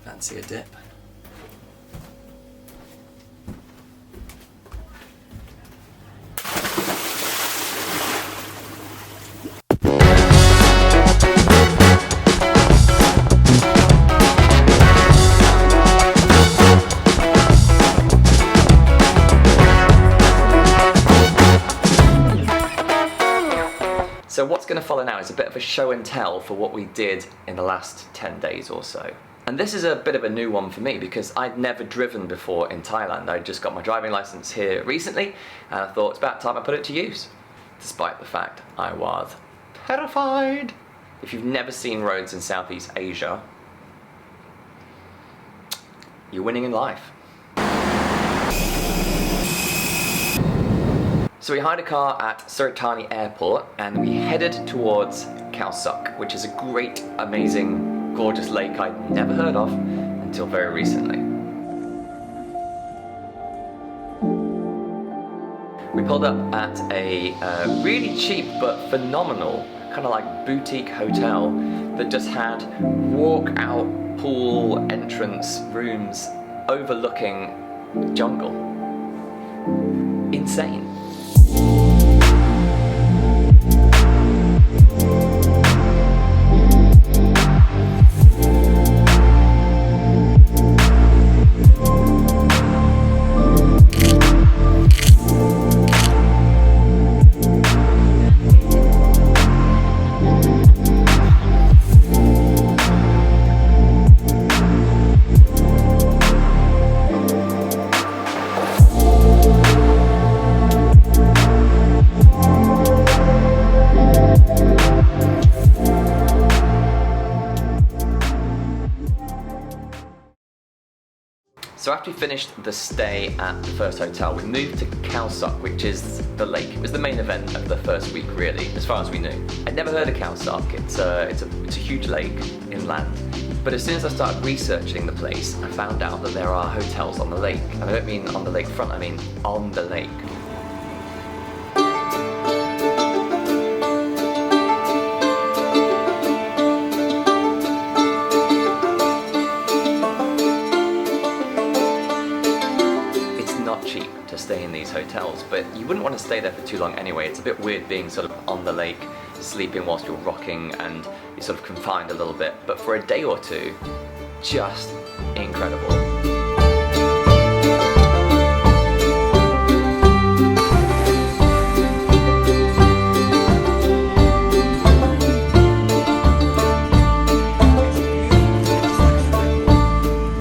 Fancy a dip? So what's going to follow now is a bit of a show and tell for what we did in the last 10 days or so. And this is a bit of a new one for me because I'd never driven before in Thailand. I just got my driving license here recently and I thought it's about time I put it to use, despite the fact I was terrified. If you've never seen roads in Southeast Asia, you're winning in life. So we hired a car at Suratani Airport and we headed towards Khao Sok, which is a great, amazing, gorgeous lake I'd never heard of until very recently. We pulled up at a really cheap but phenomenal kind of like boutique hotel that just had walk-out pool entrance rooms overlooking jungle. Insane. So after we finished the stay at the first hotel, we moved to Khao Sok, which is the lake. It was the main event of the first week, really, as far as we knew. I'd never heard of Khao Sok. It's a huge lake inland. But as soon as I started researching the place, I found out that there are hotels on the lake. And I don't mean on the lakefront, I mean on the lake. Cheap to stay in these hotels, but you wouldn't want to stay there for too long anyway. It's a bit weird being sort of on the lake, sleeping whilst you're rocking, and you're sort of confined a little bit. But for a day or two, just incredible.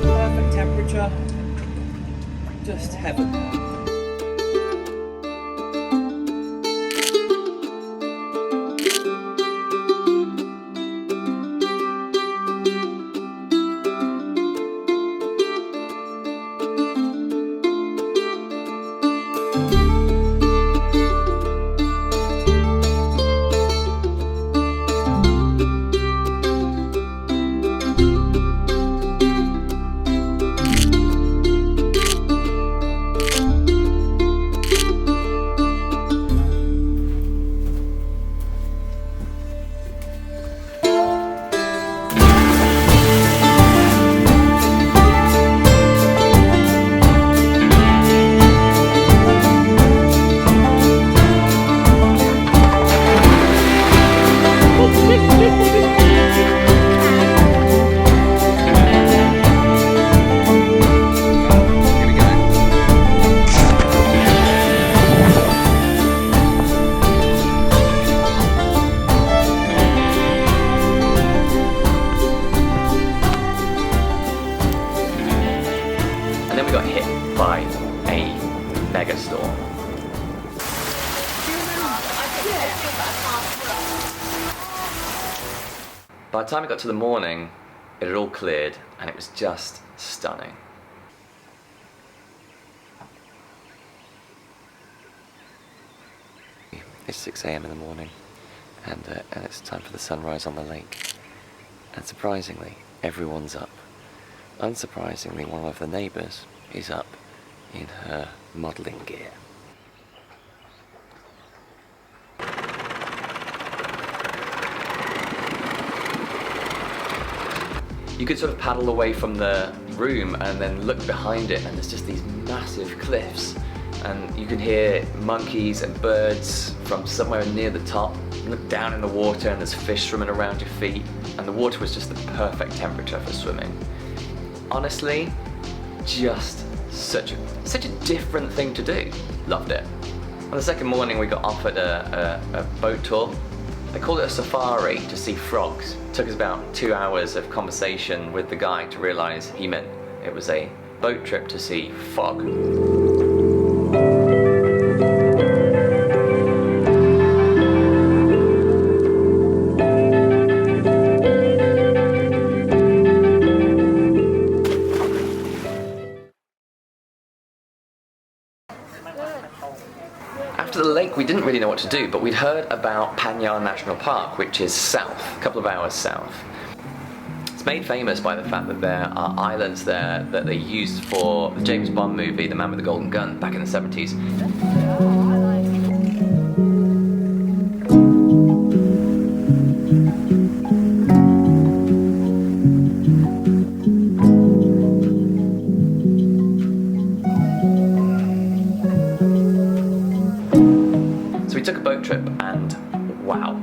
Perfect temperature. Just heaven. By a mega storm. By the time it got to the morning, it had all cleared and it was just stunning. It's 6 AM in the morning and it's time for the sunrise on the lake. And surprisingly, everyone's up. Unsurprisingly, one of the neighbours is up in her modelling gear. You could sort of paddle away from the room and then look behind it, and there's just these massive cliffs. And you can hear monkeys and birds from somewhere near the top. You look down in the water and there's fish swimming around your feet. And the water was just the perfect temperature for swimming. Honestly, just such a different thing to do. Loved it. On the second morning we got offered a boat tour. They called it a safari to see frogs. It took us about 2 hours of conversation with the guy to realise he meant it was a boat trip to see fog. After the lake, we didn't really know what to do, but we'd heard about Panya National Park, which is south, a couple of hours south. It's made famous by the fact that there are islands there that they used for the James Bond movie, The Man with the Golden Gun, back in the 70s. Took a boat trip and wow,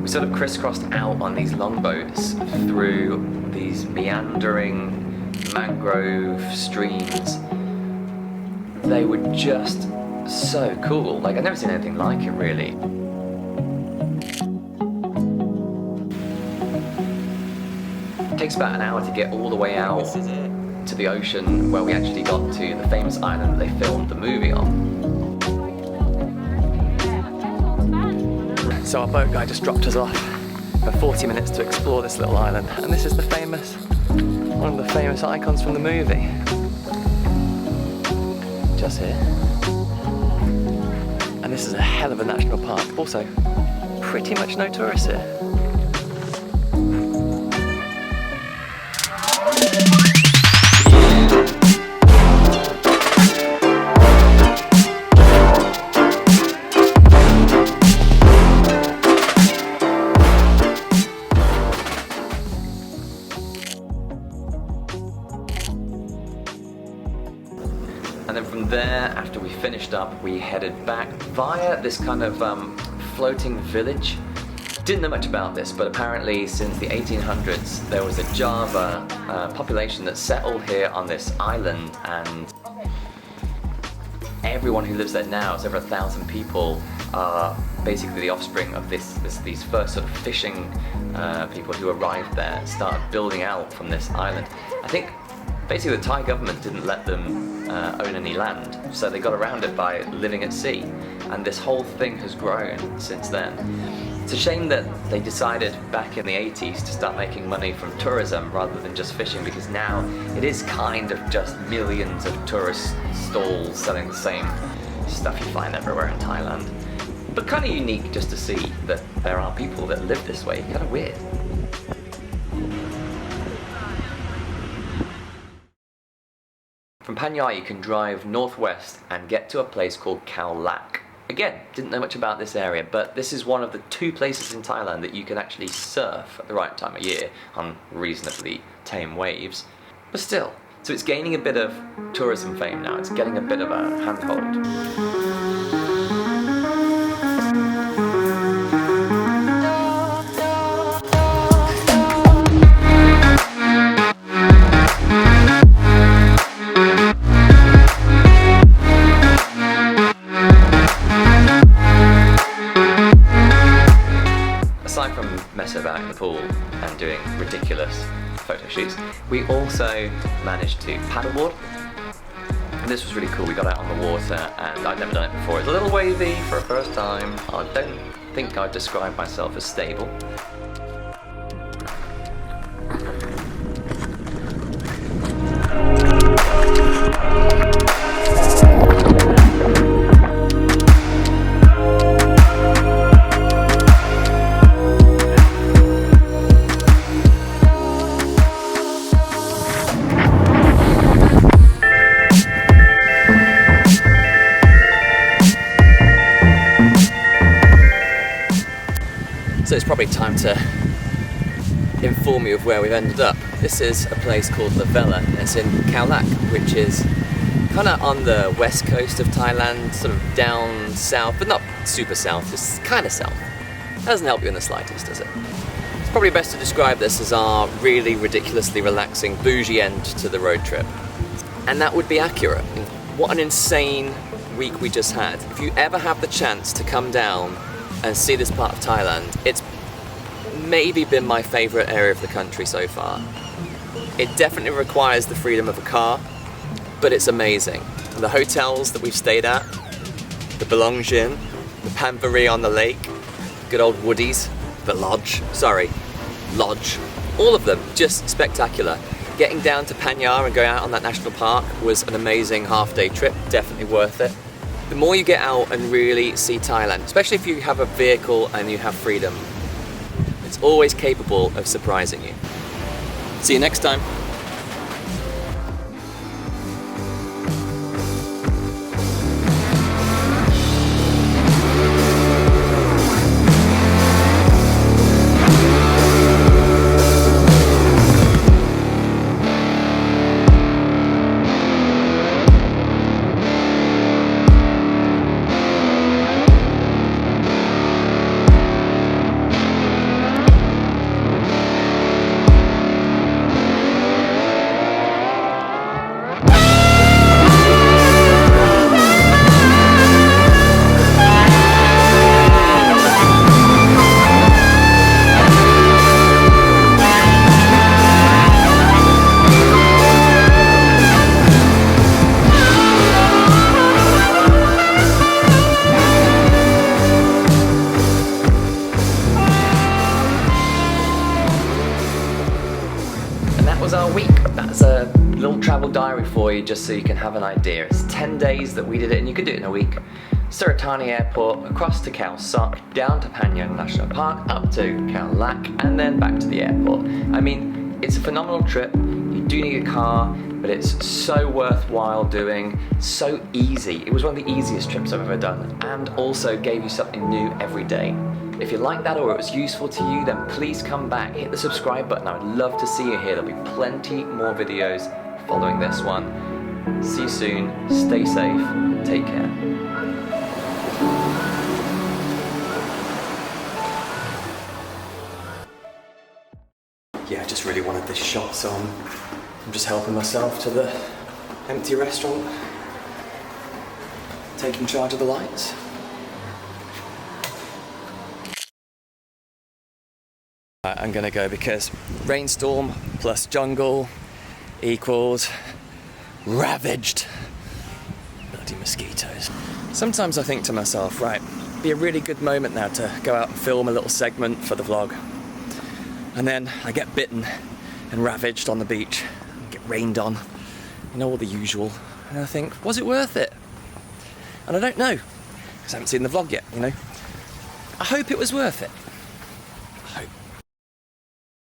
we sort of crisscrossed out on these long boats through these meandering mangrove streams. They were just so cool. Like, I've never seen anything like it, really. It takes about an hour to get all the way out to the ocean, where we actually got to the famous island that they filmed the movie on. So our boat guy just dropped us off for 40 minutes to explore this little island, and this is one of the famous icons from the movie. Just here. And this is a hell of a national park. Also, pretty much no tourists here. And then from there, after we finished up, we headed back via this kind of floating village. Didn't know much about this, but apparently since the 1800s there was a Java population that settled here on this island, and everyone who lives there now, it's over 1,000 people, are basically the offspring of these first sort of fishing people who arrived there, started building out from this island. I think basically the Thai government didn't let them own any land, so they got around it by living at sea, and this whole thing has grown since then. It's a shame that they decided back in the 80s to start making money from tourism rather than just fishing, because now it is kind of just millions of tourist stalls selling the same stuff you find everywhere in Thailand. But kind of unique just to see that there are people that live this way, kind of weird. From Phang you can drive northwest and get to a place called Khao Lak. Again, didn't know much about this area, but this is one of the 2 places in Thailand that you can actually surf at the right time of year on reasonably tame waves. But still, so it's gaining a bit of tourism fame now, it's getting a bit of a handhold. About in the pool and doing ridiculous photo shoots, we also managed to paddleboard, and this was really cool. We got out on the water and I'd never done it before. It's a little wavy for a first time. I don't think I'd describe myself as stable. So it's probably time to inform you of where we've ended up. This is a place called La Vela, and it's in Khao Lak, which is kind of on the west coast of Thailand, sort of down south, but not super south, just kind of south. That doesn't help you in the slightest, does it? It's probably best to describe this as our really ridiculously relaxing, bougie end to the road trip. And that would be accurate. What an insane week we just had. If you ever have the chance to come down and see this part of Thailand, it's maybe been my favourite area of the country so far. It definitely requires the freedom of a car, but it's amazing. And the hotels that we've stayed at, the Belongjin, the Pamvari on the lake, good old Woodies, the Lodge, all of them just spectacular. Getting down to Panyar and going out on that national park was an amazing half-day trip, definitely worth it. The more you get out and really see Thailand, especially if you have a vehicle and you have freedom, it's always capable of surprising you. See you next time. Our week. That's a little travel diary for you, just so you can have an idea. It's 10 days that we did it, and you can do it in a week. Suratani Airport, across to Khao Sok, down to Panyang National Park, up to Khao Lak, and then back to the airport. I mean, it's a phenomenal trip. You do need a car, but it's so worthwhile doing, so easy. It was one of the easiest trips I've ever done, and also gave you something new every day. If you like that or it was useful to you, then please come back, hit the subscribe button. I would love to see you here. There'll be plenty more videos following this one. See you soon, stay safe, take care. Yeah, I just really wanted this shot, so I'm just helping myself to the empty restaurant, taking charge of the lights. I'm gonna go because rainstorm plus jungle equals ravaged bloody mosquitoes. Sometimes I think to myself, right, be a really good moment now to go out and film a little segment for the vlog. And then I get bitten and ravaged on the beach, get rained on, you know, all the usual. And I think, was it worth it? And I don't know, because I haven't seen the vlog yet, you know. I hope it was worth it.